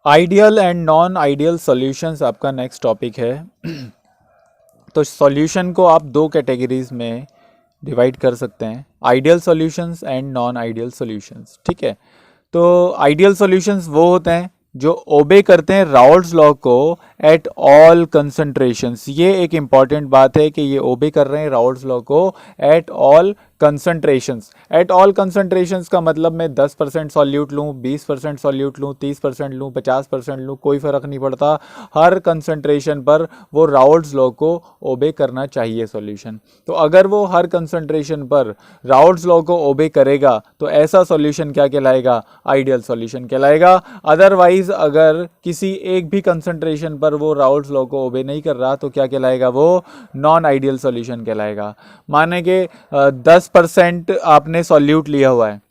Ideal and non ideal solutions आपका next topic है। तो सॉल्यूशन को आप दो कैटेगरीज में डिवाइड कर सकते हैं, ideal solutions and non ideal solutions. ठीक है, तो आइडियल सॉल्यूशंस वो होते हैं जो ओबे करते हैं राउल्ट्स लॉ को एट ऑल कंसंट्रेशंस। ये एक इंपॉर्टेंट बात है कि ये ओबे कर रहे हैं राउल्ट्स लॉ को at all concentrations. At all concentrations का मतलब मैं 10% सॉल्यूट लूँ, 20% सॉल्यूट लूँ, 30% लूँ, 50% लूँ, कोई फ़र्क नहीं पड़ता। हर कंसंट्रेशन पर वो राउल्ट्स लॉ को ओबे करना चाहिए सॉल्यूशन। तो अगर वो हर कंसंट्रेशन पर राउल्ट्स लॉ को ओबे करेगा तो ऐसा सॉल्यूशन क्या कहलाएगा? आइडियल सॉल्यूशन कहलाएगा। अदरवाइज अगर किसी एक भी कंसंट्रेशन पर वो राउल्ट्स लॉ को ओबे नहीं कर रहा तो क्या कहलाएगा? वो नॉन आइडियल सॉल्यूशन कहलाएगा। माने कि 10% आपने सॉल्यूट लिया हुआ है,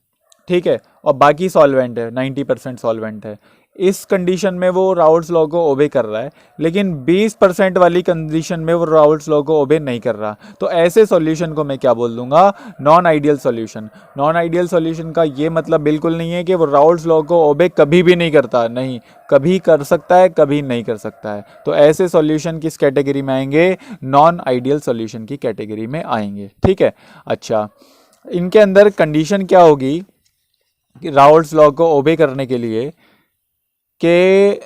ठीक है, और बाकी सॉल्वेंट है, 90% सॉल्वेंट है। इस कंडीशन में वो राउल्ट्स लॉ को ओबे कर रहा है, लेकिन 20% वाली कंडीशन में वो राउल्ट्स लॉ को ओबे नहीं कर रहा। तो ऐसे सॉल्यूशन को मैं क्या बोल दूंगा? Non ideal solution. Non ideal solution का ये मतलब बिल्कुल नहीं है कि वो राउल्ट्स लॉ को ओबे कभी भी नहीं करता, नहीं, कभी कर सकता है, कभी नहीं कर सकता है। तो ऐसे सॉल्यूशन किस कैटेगरी में आएंगे? नॉन आइडियल सॉल्यूशन की कैटेगरी में आएंगे। ठीक है, अच्छा, इनके अंदर कंडीशन क्या होगी कि राउल्ट्स लॉ को ओबे करने के लिए? कि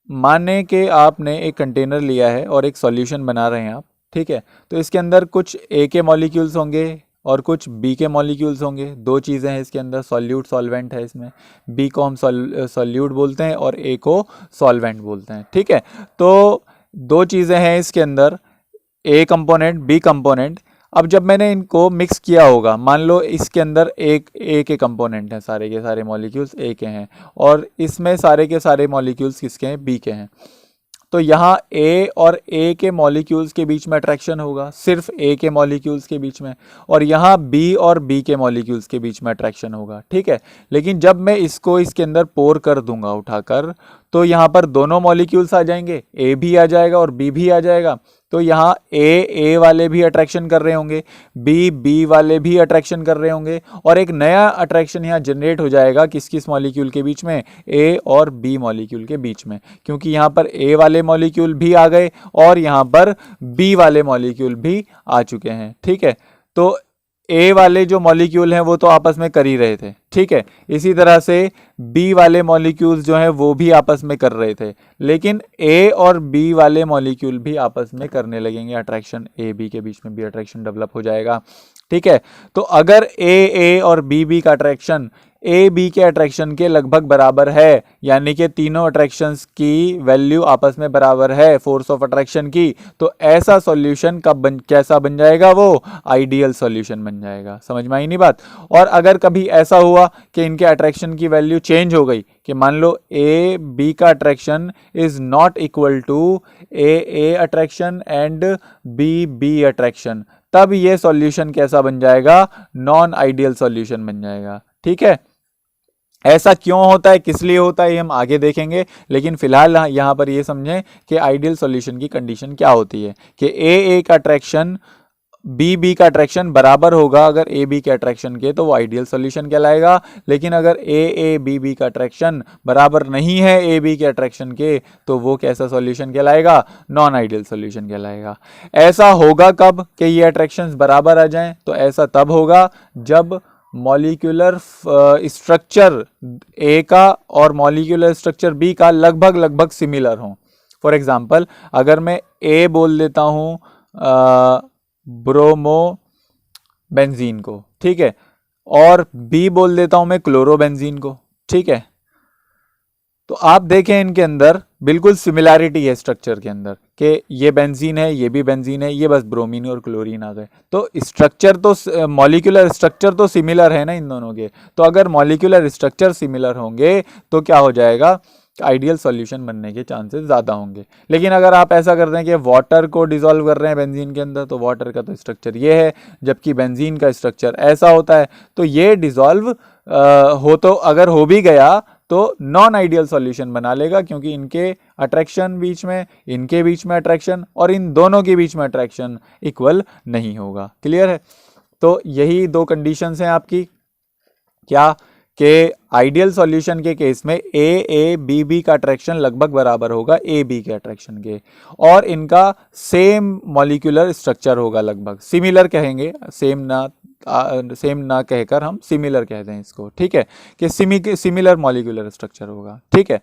माने कि आपने एक कंटेनर लिया है और एक सॉल्यूशन बना रहे हैं आप, ठीक है, तो इसके अंदर कुछ ए के मॉलिक्यूल्स होंगे और कुछ बी के मॉलिक्यूल्स होंगे। दो चीज़ें हैं इसके अंदर, सॉल्यूट सॉल्वेंट है इसमें। बी को हम सॉल्यूट बोलते हैं और ए को सॉल्वेंट बोलते हैं। ठीक है, तो दो चीज़ें हैं इसके अंदर, ए कंपोनेंट, बी कंपोनेंट। अब जब मैंने इनको मिक्स किया होगा, मान लो इसके अंदर एक ए के कंपोनेंट हैं, सारे के सारे मॉलिक्यूल्स ए के हैं, और इसमें सारे के सारे मॉलिक्यूल्स किसके हैं? बी के हैं। तो यहाँ ए और ए के मॉलिक्यूल्स के बीच में अट्रैक्शन होगा, सिर्फ ए के मॉलिक्यूल्स के बीच में, और यहाँ बी और बी के मॉलिक्यूल्स के बीच में अट्रैक्शन होगा। ठीक है, लेकिन जब मैं इसको इसके अंदर पोर कर दूंगा उठाकर, तो यहाँ पर दोनों मॉलिक्यूल्स आ जाएंगे, ए भी आ जाएगा और बी भी आ जाएगा। तो यहाँ ए वाले भी अट्रैक्शन कर रहे होंगे, बी वाले भी अट्रैक्शन कर रहे होंगे, और एक नया अट्रैक्शन यहाँ जनरेट हो जाएगा किस किस मॉलिक्यूल के बीच में? ए और बी मॉलिक्यूल के बीच में, क्योंकि यहाँ पर ए वाले मॉलिक्यूल भी आ गए और यहाँ पर बी वाले मॉलिक्यूल भी आ चुके हैं। ठीक है, तो ए वाले जो मॉलिक्यूल हैं वो तो आपस में कर ही रहे थे, ठीक है, इसी तरह से बी वाले मॉलिक्यूल्स जो हैं वो भी आपस में कर रहे थे, लेकिन ए और बी वाले मॉलिक्यूल भी आपस में करने लगेंगे अट्रैक्शन, ए बी के बीच में भी अट्रैक्शन डेवलप हो जाएगा। ठीक है, तो अगर ए और बी का अट्रैक्शन ए बी के अट्रैक्शन के लगभग बराबर है, यानी कि तीनों अट्रैक्शंस की वैल्यू आपस में बराबर है फोर्स ऑफ अट्रैक्शन की, तो ऐसा सॉल्यूशन कैसा बन जाएगा? वो आइडियल सॉल्यूशन बन जाएगा। समझ में आई नहीं बात? और अगर कभी ऐसा हुआ कि इनके अट्रैक्शन की वैल्यू चेंज हो गई, कि मान लो ए बी का attraction is not equal to A attraction and B attraction, तब ये सॉल्यूशन कैसा बन जाएगा? नॉन आइडियल सॉल्यूशन बन जाएगा। ठीक है, ऐसा क्यों होता है, किस लिए होता है, ये हम आगे देखेंगे, लेकिन फिलहाल यहाँ पर ये समझें कि आइडियल सॉल्यूशन की कंडीशन क्या होती है कि ए का अट्रैक्शन बी का अट्रैक्शन बराबर होगा अगर ए बी के अट्रैक्शन के, तो वो आइडियल सॉल्यूशन कहलाएगा। लेकिन अगर ए बी का अट्रैक्शन बराबर नहीं है ए बी के अट्रैक्शन के, तो वो कैसा सॉल्यूशन कहलाएगा? नॉन आइडियल सॉल्यूशन कहलाएगा। ऐसा होगा कब कि ये अट्रैक्शंस बराबर आ जाएं? तो ऐसा तब होगा जब मॉलिक्यूलर स्ट्रक्चर ए का और मॉलिक्यूलर स्ट्रक्चर बी का लगभग सिमिलर हो। फॉर एग्जांपल, अगर मैं ए बोल देता हूँ ब्रोमो बेंजीन को, ठीक है, और बी बोल देता हूं मैं क्लोरो बेंजीन को, ठीक है, तो आप देखें इनके अंदर बिल्कुल सिमिलैरिटी है स्ट्रक्चर के अंदर, कि ये बेंजीन है, ये भी बेंजीन है, ये बस ब्रोमीन और क्लोरीन आ गए। तो स्ट्रक्चर तो मॉलिक्यूलर स्ट्रक्चर तो सिमिलर है ना इन दोनों के। तो अगर मॉलिक्यूलर स्ट्रक्चर सिमिलर होंगे तो क्या हो जाएगा? आइडियल सॉल्यूशन बनने के चांसेस ज़्यादा होंगे। लेकिन अगर आप ऐसा कर रहे हैं कि वाटर को डिसॉल्व कर रहे हैं बेंजीन के अंदर, तो वाटर का तो स्ट्रक्चर ये है, जबकि बेंजीन का स्ट्रक्चर ऐसा होता है, तो ये डिसॉल्व हो, तो अगर हो भी गया तो नॉन आइडियल सॉल्यूशन बना लेगा, क्योंकि इनके अट्रैक्शन बीच में, इनके बीच में अट्रैक्शन और इन दोनों के बीच में अट्रैक्शन इक्वल नहीं होगा। क्लियर है? तो यही दो कंडीशंस हैं आपकी, क्या कि आइडियल सॉल्यूशन के केस में ए बी बी का अट्रैक्शन लगभग बराबर होगा ए बी के अट्रैक्शन के, और इनका सेम मॉलिक्यूलर स्ट्रक्चर होगा, लगभग सिमिलर कहेंगे, सेम ना कहकर हम सिमिलर कहते हैं इसको, ठीक है, कि सिमिलर मॉलिक्यूलर स्ट्रक्चर होगा, ठीक है।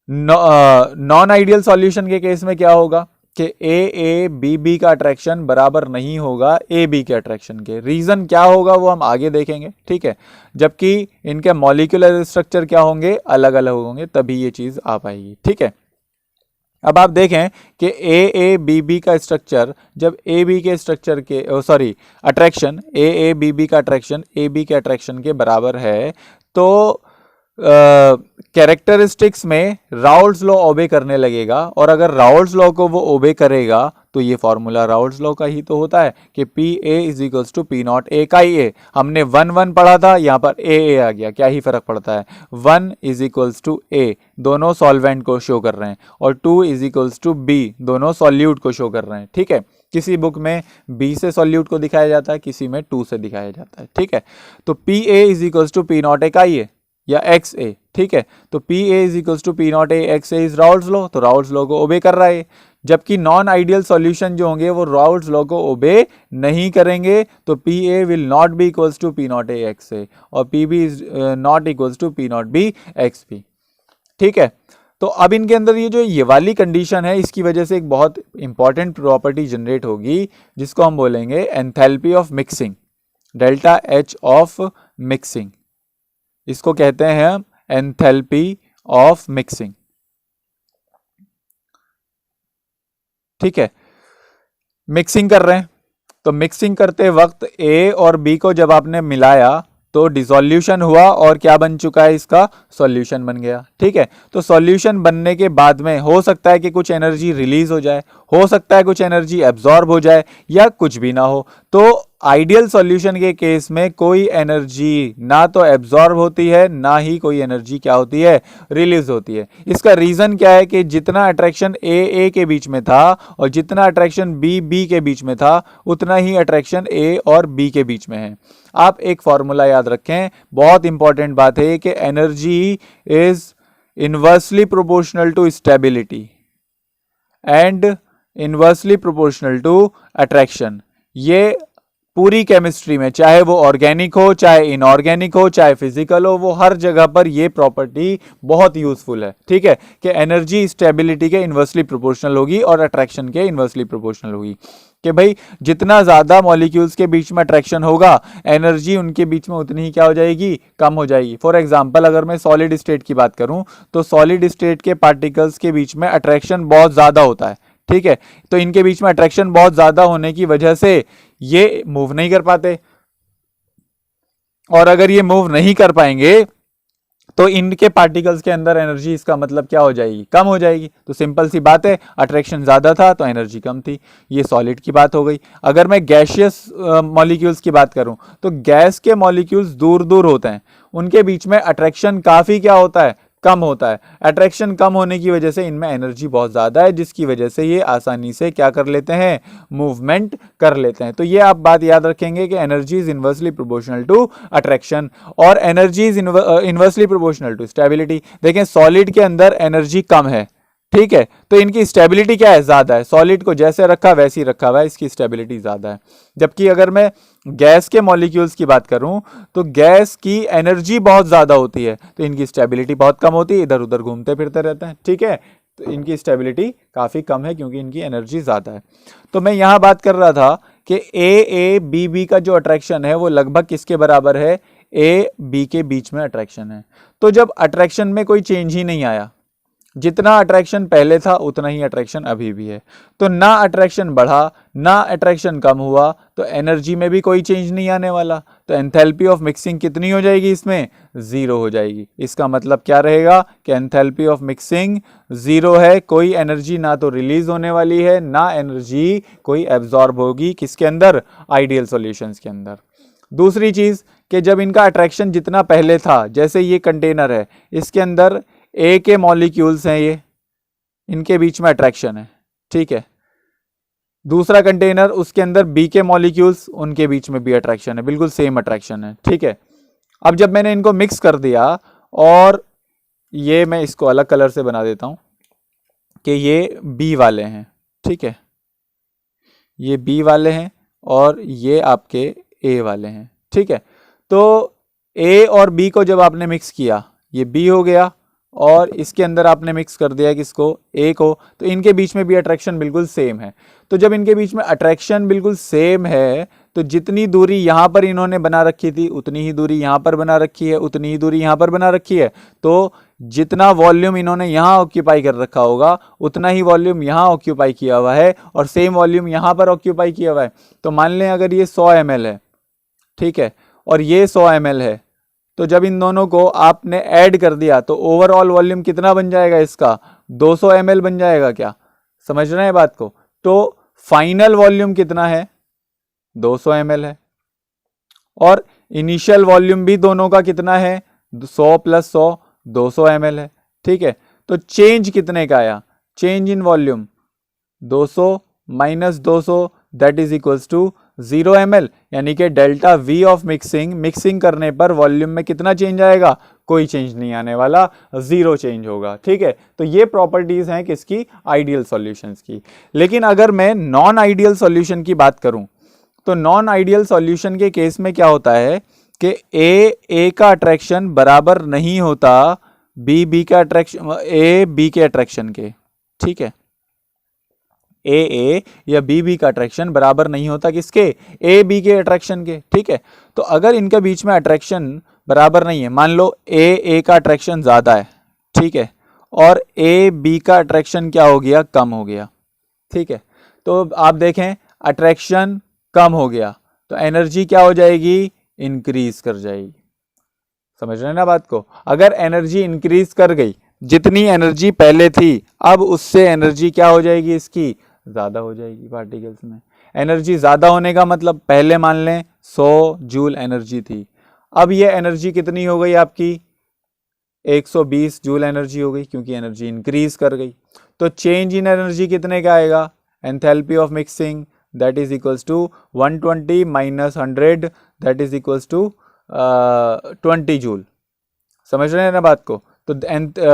नॉन आइडियल सॉल्यूशन के केस में क्या होगा कि ए बी बी का अट्रैक्शन बराबर नहीं होगा ए बी के अट्रैक्शन के। रीजन क्या होगा वो हम आगे देखेंगे, ठीक है, जबकि इनके मॉलिक्यूलर स्ट्रक्चर क्या होंगे, अलग अलग होंगे, तभी ये चीज आ पाएगी, ठीक है। अब आप देखें कि ए बी बी का स्ट्रक्चर जब ए बी के स्ट्रक्चर के अट्रैक्शन ए बी बी का अट्रैक्शन ए बी के अट्रैक्शन के बराबर है, तो कैरेक्टरिस्टिक्स में राउल्स लॉ ओबे करने लगेगा, और अगर राउल्स लॉ को वो ओबे करेगा तो ये फॉर्मूला राउल्स लॉ का ही तो होता है कि P A is equals to P not A chi A. हमने 1 पढ़ा था, यहाँ पर ए आ गया, क्या ही फर्क पड़ता है, 1 इज इक्वल्स टू ए दोनों सॉल्वेंट को शो कर रहे हैं, और 2 इज इक्वल्स टू बी दोनों सॉल्यूट को शो कर रहे हैं, ठीक है। किसी बुक में बी से सॉल्यूट को दिखाया जाता है, किसी में 2 से दिखाया जाता है, ठीक है। तो P A is equals to P not A chi A या एक्स ए, ठीक है। तो P A is equals to P not A X A is Raoult's law, तो राउल्स लॉ को ओबे कर रहा है। जबकि नॉन आइडियल सॉल्यूशन जो होंगे वो राउल्स लॉ को ओबे नहीं करेंगे, तो P A will not be equals to P not A X A, और P B is not equals to P not B X B, ठीक है। तो अब इनके अंदर ये वाली कंडीशन है, इसकी वजह से एक बहुत इंपॉर्टेंट प्रॉपर्टी जनरेट होगी जिसको हम बोलेंगे enthalpy of mixing, delta H of mixing, इसको कहते हैं हम एंथैल्पी ऑफ मिक्सिंग, ठीक है। मिक्सिंग कर रहे हैं, तो मिक्सिंग करते वक्त ए और बी को जब आपने मिलाया तो डिसोल्यूशन हुआ, और क्या बन चुका है, इसका सॉल्यूशन बन गया, ठीक है। तो सॉल्यूशन बनने के बाद में हो सकता है कि कुछ एनर्जी रिलीज हो जाए, हो सकता है कुछ एनर्जी एब्जॉर्ब हो जाए, या कुछ भी ना हो। तो आइडियल सॉल्यूशन के केस में कोई एनर्जी ना तो एब्जॉर्ब होती है, ना ही कोई एनर्जी क्या होती है, रिलीज होती है। इसका रीजन क्या है कि जितना अट्रैक्शन ए के बीच में था और जितना अट्रैक्शन बी के बीच में था, उतना ही अट्रैक्शन ए और बी के बीच में है। आप एक फॉर्मूला याद रखें, बहुत इंपॉर्टेंट बात है कि energy is inversely proportional to stability and inversely proportional to attraction. ये पूरी केमिस्ट्री में, चाहे वो ऑर्गेनिक हो, चाहे इनऑर्गेनिक हो, चाहे फिजिकल हो, वो हर जगह पर ये प्रॉपर्टी बहुत यूजफुल है, ठीक है, कि एनर्जी स्टेबिलिटी के इनवर्सली प्रोपोर्शनल होगी और अट्रैक्शन के इनवर्सली प्रोपोर्शनल होगी। कि भाई जितना ज्यादा मॉलिक्यूल्स के बीच में अट्रैक्शन होगा, एनर्जी उनके बीच में उतनी ही क्या हो जाएगी, कम हो जाएगी। फॉर एग्जांपल अगर मैं सॉलिड स्टेट की बात करूं, तो सॉलिड स्टेट के पार्टिकल्स के बीच में अट्रैक्शन बहुत ज्यादा होता है, ठीक है। तो इनके बीच में अट्रैक्शन बहुत ज्यादा होने की वजह से ये मूव नहीं कर पाते, और अगर ये मूव नहीं कर पाएंगे तो इनके पार्टिकल्स के अंदर एनर्जी, इसका मतलब क्या हो जाएगी, कम हो जाएगी। तो सिंपल सी बात है, अट्रैक्शन ज्यादा था तो एनर्जी कम थी। ये सॉलिड की बात हो गई। अगर मैं गैशियस मॉलिक्यूल्स की बात करूं, तो गैस के मॉलिक्यूल्स दूर दूर होते हैं, उनके बीच में अट्रैक्शन काफी क्या होता है, कम होता है। अट्रैक्शन कम होने की वजह से इनमें एनर्जी बहुत ज़्यादा है, जिसकी वजह से ये आसानी से क्या कर लेते हैं, मूवमेंट कर लेते हैं। तो ये आप बात याद रखेंगे कि energy is inversely proportional to attraction और energy is inversely proportional to stability. देखें सॉलिड के अंदर एनर्जी कम है, ठीक है, तो इनकी स्टेबिलिटी क्या है, ज्यादा है। सॉलिड को जैसे रखा वैसे ही रखा हुआ है, इसकी स्टेबिलिटी ज्यादा है। जबकि अगर मैं गैस के मॉलिक्यूल्स की बात करूं, तो गैस की एनर्जी बहुत ज्यादा होती है, तो इनकी स्टेबिलिटी बहुत कम होती है, इधर उधर घूमते फिरते रहते हैं, ठीक है। तो इनकी स्टेबिलिटी काफी कम है क्योंकि इनकी एनर्जी ज्यादा है। तो मैं यहां बात कर रहा था कि ए बी का जो अट्रैक्शन है वो लगभग किसके बराबर है, ए बी के बीच में अट्रैक्शन है। तो जब अट्रैक्शन में कोई चेंज ही नहीं आया, जितना अट्रैक्शन पहले था उतना ही अट्रैक्शन अभी भी है, तो ना अट्रैक्शन बढ़ा ना अट्रैक्शन कम हुआ, तो एनर्जी में भी कोई चेंज नहीं आने वाला। तो एंथैल्पी ऑफ मिक्सिंग कितनी हो जाएगी, इसमें 0 हो जाएगी। इसका मतलब क्या रहेगा कि एंथैल्पी ऑफ मिक्सिंग 0 है, कोई एनर्जी ना तो रिलीज होने वाली है, ना एनर्जी कोई एब्जॉर्ब होगी किसके अंदर, आइडियल सॉल्यूशंस के अंदर। दूसरी चीज कि जब इनका अट्रैक्शन जितना पहले था, जैसे ये कंटेनर है, इसके अंदर ए के मॉलिक्यूल्स हैं, ये इनके बीच में अट्रैक्शन है, ठीक है। दूसरा कंटेनर, उसके अंदर बी के मॉलिक्यूल्स, उनके बीच में भी अट्रैक्शन है, बिल्कुल सेम अट्रैक्शन है, ठीक है। अब जब मैंने इनको मिक्स कर दिया, और ये मैं इसको अलग कलर से बना देता हूं कि ये बी वाले हैं, ठीक है, ये बी वाले हैं और ये आपके ए वाले हैं, ठीक है। तो ए और बी को जब आपने मिक्स किया, ये बी हो गया, और इसके अंदर आपने मिक्स कर दिया किसको, ए को, तो इनके बीच में भी अट्रैक्शन बिल्कुल सेम है। तो जब इनके बीच में अट्रैक्शन बिल्कुल सेम है, तो जितनी दूरी यहाँ पर इन्होंने बना रखी थी उतनी ही दूरी यहाँ पर बना रखी है, उतनी ही दूरी यहाँ पर बना रखी है। तो जितना वॉल्यूम इन्होंने यहाँ ऑक्यूपाई कर रखा होगा उतना ही वॉल्यूम यहाँ ऑक्यूपाई किया हुआ है, और सेम वॉल्यूम यहाँ पर ऑक्यूपाई किया हुआ है। तो मान लें अगर ये 100 ml है, ठीक है, और ये 100 ml है, तो जब इन दोनों को आपने ऐड कर दिया तो ओवरऑल वॉल्यूम कितना बन जाएगा इसका, 200 ml बन जाएगा। क्या समझ रहे हैं बात को? तो फाइनल वॉल्यूम कितना है, 200 ml है, और इनिशियल वॉल्यूम भी दोनों का कितना है, 100 + 100 200 ml है, ठीक है। तो चेंज कितने का आया, change in volume 200 - 200 that is equals to 0 ml, यानी कि डेल्टा वी ऑफ मिक्सिंग करने पर वॉल्यूम में कितना चेंज आएगा, कोई चेंज नहीं आने वाला, 0 चेंज होगा, ठीक है। तो ये प्रॉपर्टीज हैं किसकी, आइडियल सॉल्यूशंस की। लेकिन अगर मैं नॉन आइडियल सॉल्यूशन की बात करूं, तो नॉन आइडियल सॉल्यूशन के केस में क्या होता है कि ए का अट्रैक्शन बराबर नहीं होता बी का अट्रैक्शन, ए बी के अट्रैक्शन के, ठीक है, ए या बी का अट्रैक्शन बराबर नहीं होता किसके, ए बी के अट्रैक्शन के, ठीक है। तो अगर इनके बीच में अट्रैक्शन बराबर नहीं है, मान लो ए का अट्रैक्शन ज्यादा है, ठीक है, और ए बी का अट्रैक्शन क्या हो गया, कम हो गया, ठीक है। तो आप देखें अट्रैक्शन कम हो गया तो एनर्जी क्या हो जाएगी, इंक्रीज कर जाएगी। समझ रहे हैं ना बात को? अगर एनर्जी इंक्रीज कर गई, जितनी एनर्जी पहले थी अब उससे एनर्जी क्या हो जाएगी, इसकी ज्यादा हो जाएगी पार्टिकल्स में। एनर्जी ज्यादा होने का मतलब, पहले मान लें 100 जूल एनर्जी थी, अब ये एनर्जी कितनी हो गई आपकी, 120 जूल एनर्जी हो गई, क्योंकि एनर्जी इंक्रीज कर गई। तो चेंज इन एनर्जी कितने का आएगा, enthalpy of mixing that is equals to 120 - 100 that is equals to 20 joule. समझ रहे हैं ना बात को? तो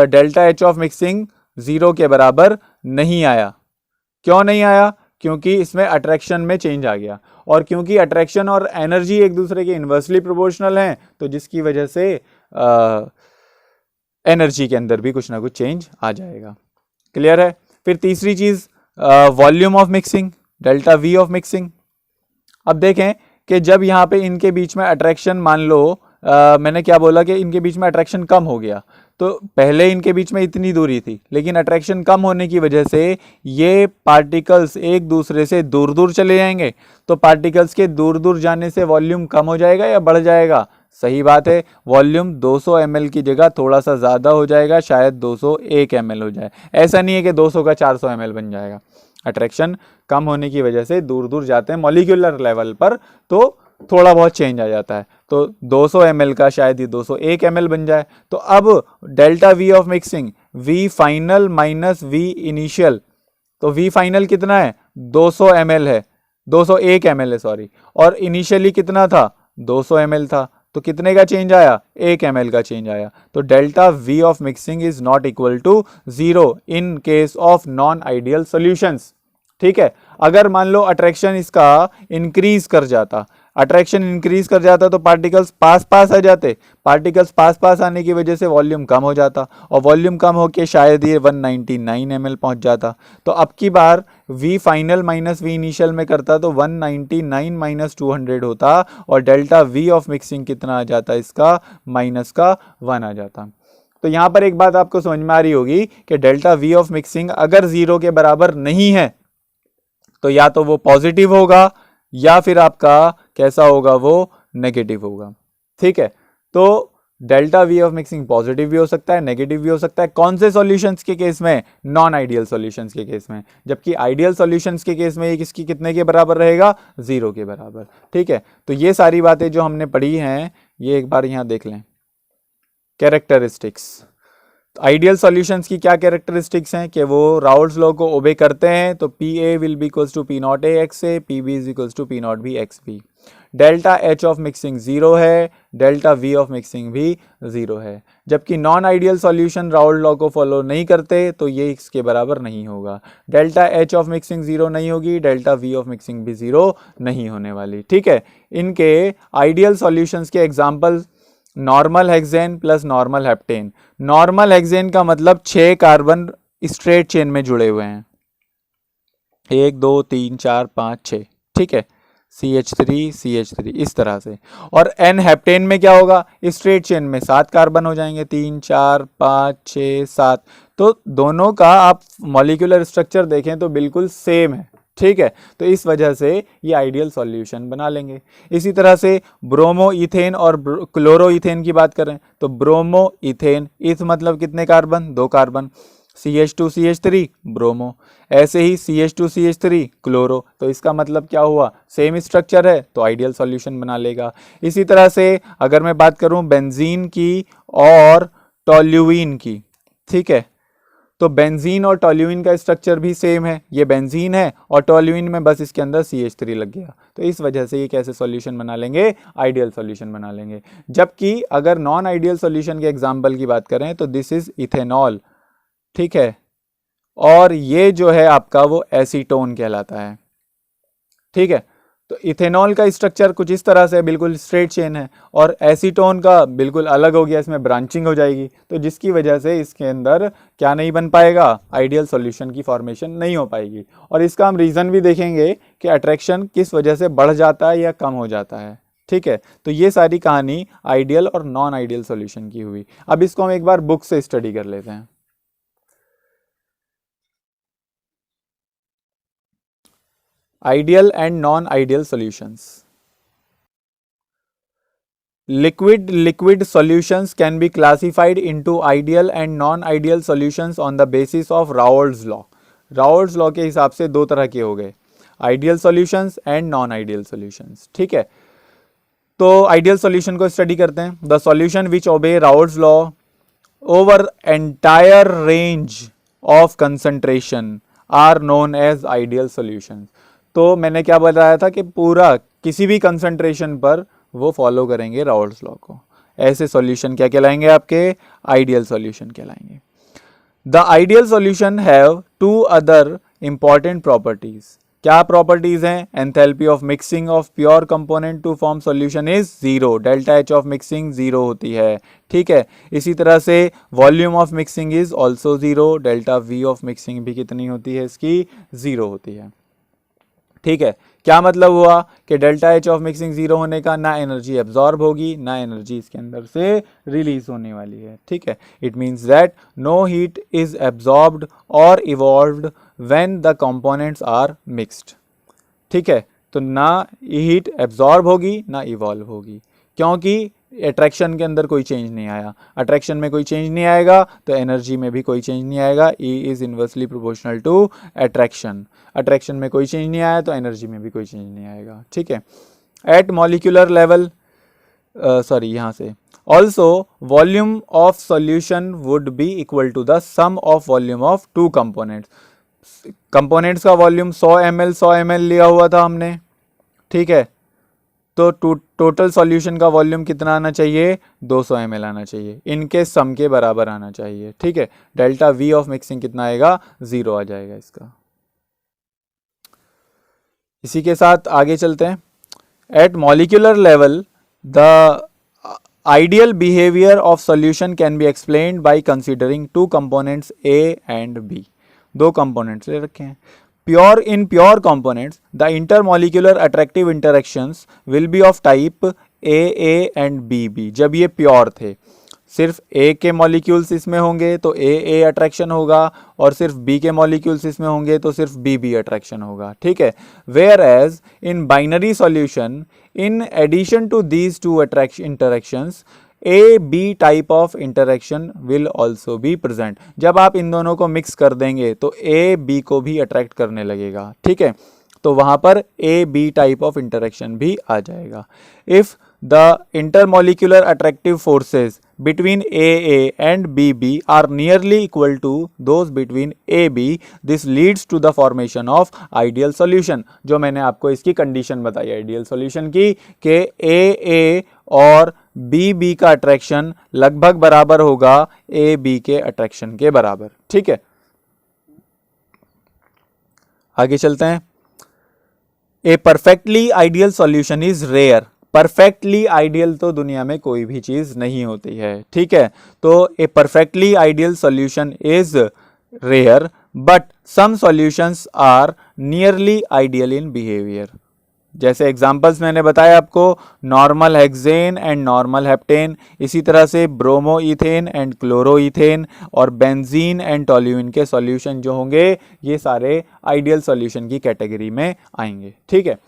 डेल्टा एच ऑफ मिक्सिंग 0 के बराबर नहीं आया। क्यों नहीं आया? क्योंकि इसमें अट्रैक्शन में चेंज आ गया, और क्योंकि अट्रैक्शन और एनर्जी एक दूसरे के इन्वर्सली प्रोपोर्शनल हैं, तो जिसकी वजह से एनर्जी के अंदर भी कुछ ना कुछ चेंज आ जाएगा। क्लियर है? फिर तीसरी चीज, volume of mixing, delta V of mixing. अब देखें कि जब यहाँ पे इनके बीच में अट्रैक्शन, मान लो मैंने क्या बोला कि इनके बीच में अट्रैक्शन कम हो गया, तो पहले इनके बीच में इतनी दूरी थी, लेकिन अट्रैक्शन कम होने की वजह से ये पार्टिकल्स एक दूसरे से दूर दूर चले जाएंगे। तो पार्टिकल्स के दूर दूर जाने से वॉल्यूम कम हो जाएगा या बढ़ जाएगा? सही बात है, वॉल्यूम 200 ml की जगह थोड़ा सा ज़्यादा हो जाएगा, शायद 201 ml हो जाए। ऐसा नहीं है कि 200 का 400 ml बन जाएगा। अट्रैक्शन कम होने की वजह से दूर दूर जाते हैं मॉलिक्यूलर लेवल पर, तो थोड़ा बहुत चेंज आ जाता है। तो 200 ml का शायद ये 201 ml बन जाए। तो अब delta V of mixing, V final minus V initial, तो वी फाइनल कितना है, 200 ml है, 201 ml है सॉरी, और इनिशियली कितना था, 200 ml था। तो कितने का चेंज आया, 1 ml का चेंज आया। तो delta V of mixing is not equal to 0 in case of non ideal solutions. ठीक है, अगर मान लो अट्रैक्शन इसका इंक्रीज कर जाता, अट्रैक्शन इंक्रीज कर जाता तो पार्टिकल्स पास पास आ जाते, पार्टिकल्स पास पास आने की वजह से वॉल्यूम कम हो जाता, और वॉल्यूम कम होके शायद ये 199 ml पहुंच जाता। तो अब की बार v final minus v initial में करता तो 199 - 200 होता, और डेल्टा v ऑफ मिक्सिंग कितना आ जाता, इसका -1 आ जाता। तो यहां पर एक बात आपको समझ में आ रही होगी कि डेल्टा v ऑफ मिक्सिंग अगर 0 के बराबर नहीं है तो या तो वो पॉजिटिव होगा या फिर आपका कैसा होगा, वो नेगेटिव होगा। ठीक है, तो delta V of mixing positive भी हो सकता है, नेगेटिव भी हो सकता है। कौन से सॉल्यूशंस के केस में, नॉन आइडियल सॉल्यूशंस के केस में, जबकि आइडियल सॉल्यूशंस के केस में ये किसकी कितने के बराबर रहेगा, 0 के बराबर। ठीक है, तो ये सारी बातें जो हमने पढ़ी हैं ये एक बार यहां देख लें। कैरेक्टरिस्टिक्स, आइडियल सॉल्यूशंस की क्या कैरेक्टरिस्टिक्स हैं कि वो राउल्स लॉ को ओबे करते हैं, तो P A will be equals to P not A X A, P B is equals to P not B X B. Delta H of mixing zero है, डेल्टा वी ऑफ मिक्सिंग भी zero है। जबकि non ideal solution Raoult's law को follow नहीं करते तो ये इसके बराबर नहीं होगा। Delta H of mixing zero नहीं होगी, डेल्टा वी ऑफ मिक्सिंग भी जीरो नहीं होने वाली। ठीक है, इनके आइडियल सॉल्यूशंस के example normal hexane plus normal heptane. Normal hexane का मतलब 6 कार्बन स्ट्रेट चेन में जुड़े हुए हैं, 1 2 3 4 5 6, ठीक है, CH3 इस तरह से। और एन हेप्टेन में क्या होगा, स्ट्रेट चेन में 7 कार्बन हो जाएंगे, 3 4 5 6 7। तो दोनों का आप मॉलिक्यूलर स्ट्रक्चर देखें तो बिल्कुल सेम है। ठीक है, तो इस वजह से ये आइडियल सॉल्यूशन बना लेंगे। इसी तरह से ब्रोमो इथेन और क्लोरो इथेन की बात करें तो ब्रोमो इथेन, इथ मतलब कितने कार्बन, 2 कार्बन, CH2CH3 ब्रोमो, ऐसे ही CH2CH3 क्लोरो, तो इसका मतलब क्या हुआ, सेम स्ट्रक्चर है तो आइडियल सॉल्यूशन बना लेगा। इसी तरह से अगर मैं बात करूं बेंजीन की और टोल्यूइन की, ठीक है, तो बेंजीन और टोल्यूइन का स्ट्रक्चर भी सेम है, ये बेंजीन है और टोल्यूइन में बस इसके अंदर CH3 लग गया, तो इस वजह से ये कैसे सॉल्यूशन बना लेंगे, आइडियल सॉल्यूशन बना लेंगे। जबकि अगर नॉन आइडियल सॉल्यूशन के एग्जांपल की बात करें तो दिस इज इथेनॉल, ठीक है, और ये जो है आपका वो एसीटोन कहलाता है। ठीक है, तो इथेनॉल का स्ट्रक्चर कुछ इस तरह से बिल्कुल स्ट्रेट चेन है और एसीटोन का बिल्कुल अलग हो गया, इसमें ब्रांचिंग हो जाएगी, तो जिसकी वजह से इसके अंदर क्या नहीं बन पाएगा, आइडियल सॉल्यूशन की फॉर्मेशन नहीं हो पाएगी। और इसका हम रीज़न भी देखेंगे कि अट्रैक्शन किस वजह से बढ़ जाता है या कम हो जाता है। ठीक है, तो ये सारी कहानी आइडियल और नॉन आइडियल सॉल्यूशन की हुई। अब इसको हम एक बार बुक से स्टडी कर लेते हैं। Ideal and non-ideal solutions. Liquid solutions can be classified into ideal and non-ideal solutions on the basis of Raoult's law. Raoult's law के हिसाब से दो तरह के हो गए, ideal solutions and non ideal solutions. ठीक है, तो आइडियल सॉल्यूशन को स्टडी करते हैं। The solution which obey Raoult's law over entire range of concentration are known as ideal solutions. तो मैंने क्या बताया था कि पूरा किसी भी कंसंट्रेशन पर वो फॉलो करेंगे राउल्ट्स लॉ को, ऐसे सॉल्यूशन क्या कहलाएंगे, आपके आइडियल सॉल्यूशन कहलाएंगे। The ideal solution have 2 other important properties. क्या प्रॉपर्टीज हैं, enthalpy of mixing of pure component to form solution is 0, delta H of mixing 0 होती है। ठीक है, इसी तरह से volume of mixing is also 0, delta V of mixing भी कितनी होती है, इसकी 0 होती है। ठीक है, क्या मतलब हुआ कि डेल्टा एच ऑफ मिक्सिंग 0 होने का ना एनर्जी एब्जॉर्ब होगी ना एनर्जी इसके अंदर से रिलीज होने वाली है। ठीक है, it means that no heat is absorbed और evolved when the components are mixed. ठीक है, तो ना हीट एब्जॉर्ब होगी ना इवॉल्व होगी, क्योंकि अट्रैक्शन के अंदर कोई चेंज नहीं आया। अट्रैक्शन में कोई चेंज नहीं आएगा तो एनर्जी में भी कोई चेंज नहीं आएगा। E is inversely proportional to attraction. Attraction में कोई चेंज नहीं आया तो एनर्जी में भी कोई चेंज नहीं आएगा। ठीक है, एट मॉलिक्यूलर लेवल, यहाँ से also volume of solution would be equal to the sum of volume of 2 components. Components का वॉल्यूम 100 ml लिया हुआ था हमने। ठीक है, तो टोटल सॉल्यूशन का वॉल्यूम कितना आना चाहिए, 200 ml आना चाहिए, इनके सम के बराबर आना चाहिए। ठीक है, डेल्टा वी ऑफ मिक्सिंग कितना आएगा, 0 आ जाएगा इसका। इसी के साथ आगे चलते हैं। At molecular level the ideal behaviour of solution can be explained by considering 2 components A and B। 2 components ले रखे हैं। In pure components, the intermolecular attractive interactions will be of type AA and BB। जब ये pure थे, सिर्फ A के molecules इसमें होंगे तो AA अट्रैक्शन होगा और सिर्फ B के मॉलिक्यूल्स इसमें होंगे तो सिर्फ BB अट्रैक्शन होगा। ठीक है, whereas in binary solution, in addition to these 2 interactions A-B type of interaction will also be present. जब आप इन दोनों को मिक्स कर देंगे तो A-B को भी अट्रैक्ट करने लगेगा। ठीक है, तो वहां पर A-B टाइप ऑफ इंटरेक्शन भी आ जाएगा। If the intermolecular attractive forces between AA and BB are nearly equal to those between AB, this leads to the formation of ideal solution। जो मैंने आपको इसकी कंडीशन बताई आइडियल सॉल्यूशन की कि AA और BB का अट्रैक्शन लगभग बराबर होगा AB के अट्रैक्शन के बराबर। ठीक है, आगे चलते हैं। A perfectly ideal solution is rare. Perfectly ideal तो दुनिया में कोई भी चीज नहीं होती है, ठीक है। तो a perfectly ideal solution is rare but some solutions are nearly ideal in behaviour. जैसे एग्जांपल्स मैंने बताया आपको, normal hexane and normal heptane, इसी तरह से bromoethane and chloroethane और बेंजीन एंड टोल्यूइन के सॉल्यूशन जो होंगे ये सारे आइडियल सॉल्यूशन की कैटेगरी में आएंगे। ठीक है,